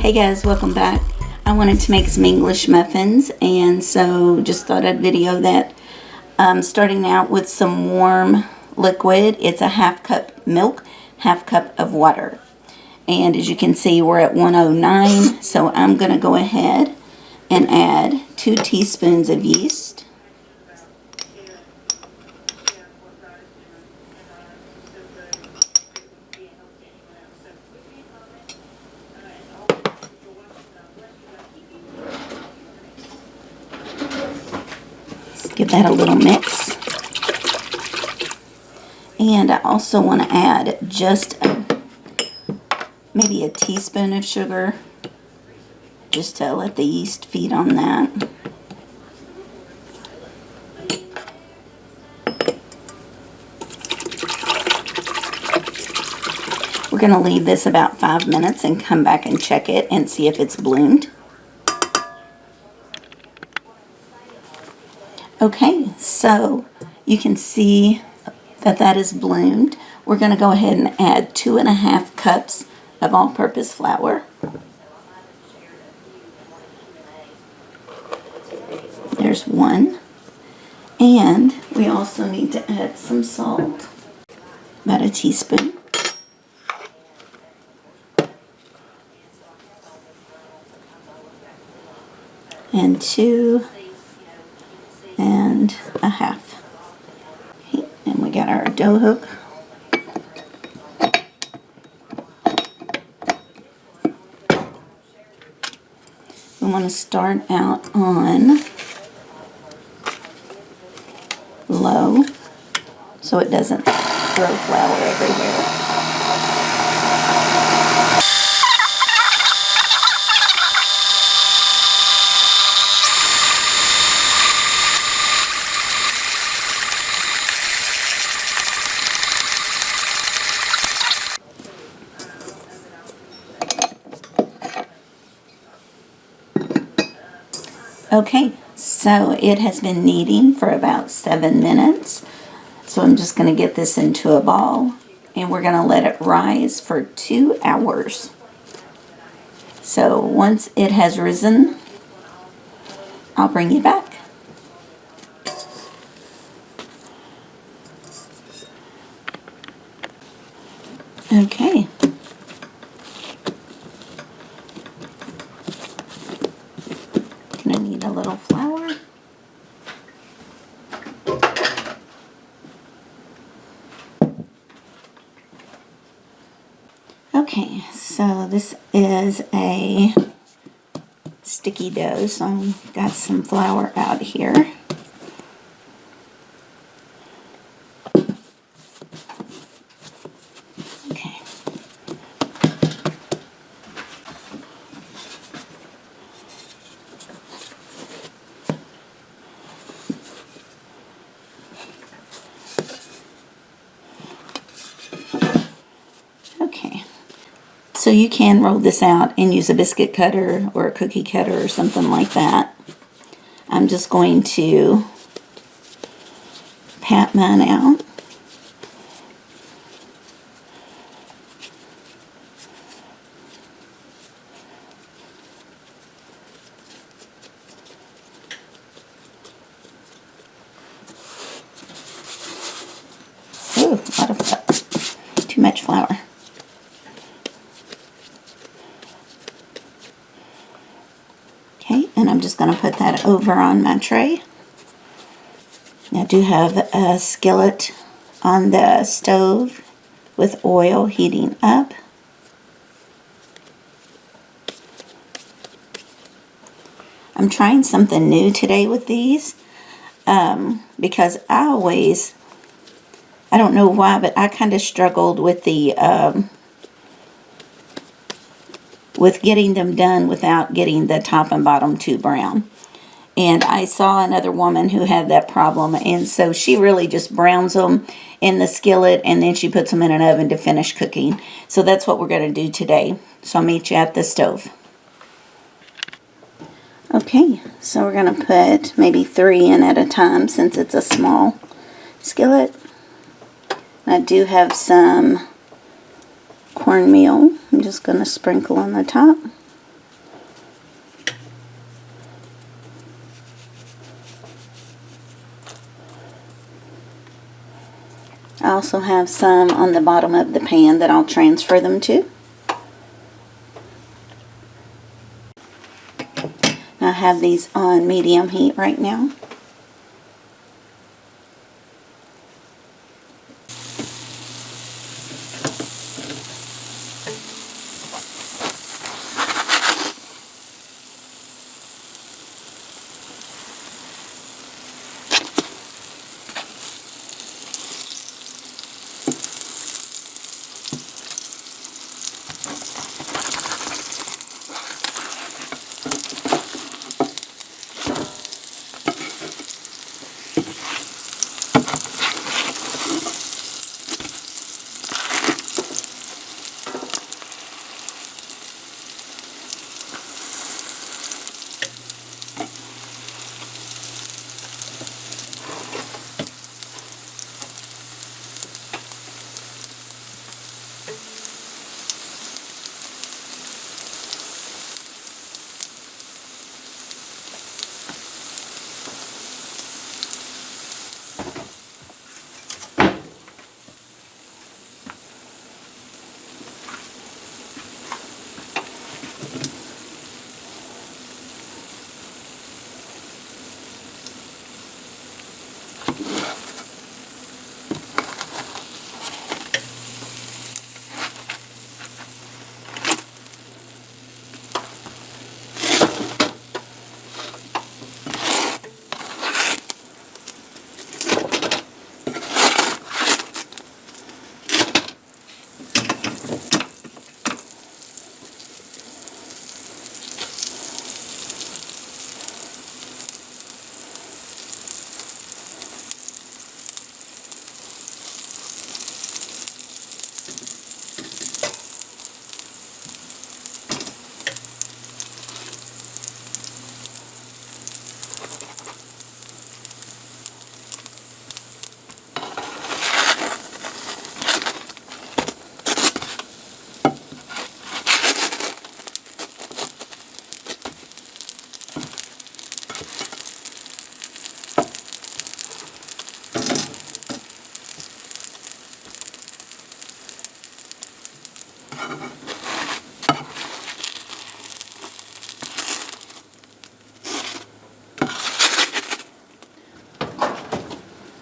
Hey guys, welcome back. I wanted to make some English muffins, and so just thought I'd video that. Starting out with some warm liquid. It's a half cup milk, half cup of water. And as you can see, we're at 109, so I'm going to go ahead and add 2 teaspoons of yeast. Give that a little mix. And I also want to add just maybe a teaspoon of sugar, just to let the yeast feed on that. We're going to leave this about 5 minutes and come back and check it and see if it's bloomed. Okay, so you can see that is bloomed. We're going to go ahead and add 2½ cups of all-purpose flour. There's 1. And we also need to add some salt, about a teaspoon. And 2½ Okay, and we got our dough hook. We want to start out on low so it doesn't throw flour everywhere. Okay, so it has been kneading for about 7 minutes. So I'm just going to get this into a ball, and we're going to let it rise for 2 hours. So once it has risen, I'll bring you back. Okay. Gonna need a little flour. Okay, so this is a sticky dough, so I've got some flour out here. Okay. Okay. So you can roll this out and use a biscuit cutter or a cookie cutter or something like that. I'm just going to pat mine out. Ooh, a lot of flour. Too much flour. Okay, and I'm just going to put that over on my tray. I do have a skillet on the stove with oil heating up. I'm trying something new today with these because I don't know why, but I kind of struggled with with getting them done without getting the top and bottom too brown. And I saw another woman who had that problem, and so she really just browns them in the skillet and then she puts them in an oven to finish cooking. So that's what we're going to do today. So I'll meet you at the stove. Okay, so we're going to put maybe 3 in at a time since it's a small skillet. I do have some cornmeal. I'm just going to sprinkle on the top. I also have some on the bottom of the pan that I'll transfer them to. I have these on medium heat right now.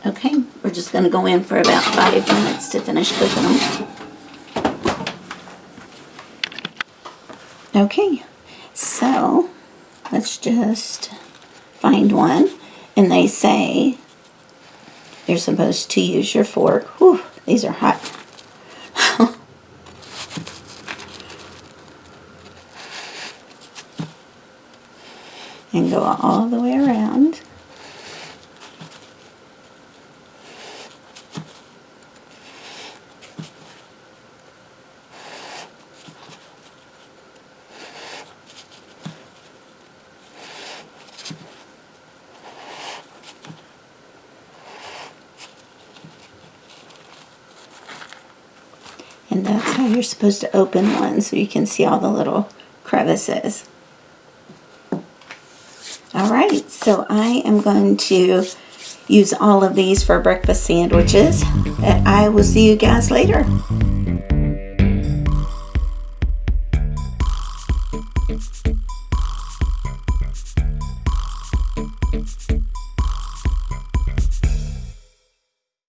Okay, we're just going to go in for about 5 minutes to finish cooking them. Okay, so let's just find one. And they say you're supposed to use your fork. Whew, these are hot. And go all the way around. And that's how you're supposed to open one, so you can see all the little crevices. Alright, so I am going to use all of these for breakfast sandwiches. And I will see you guys later.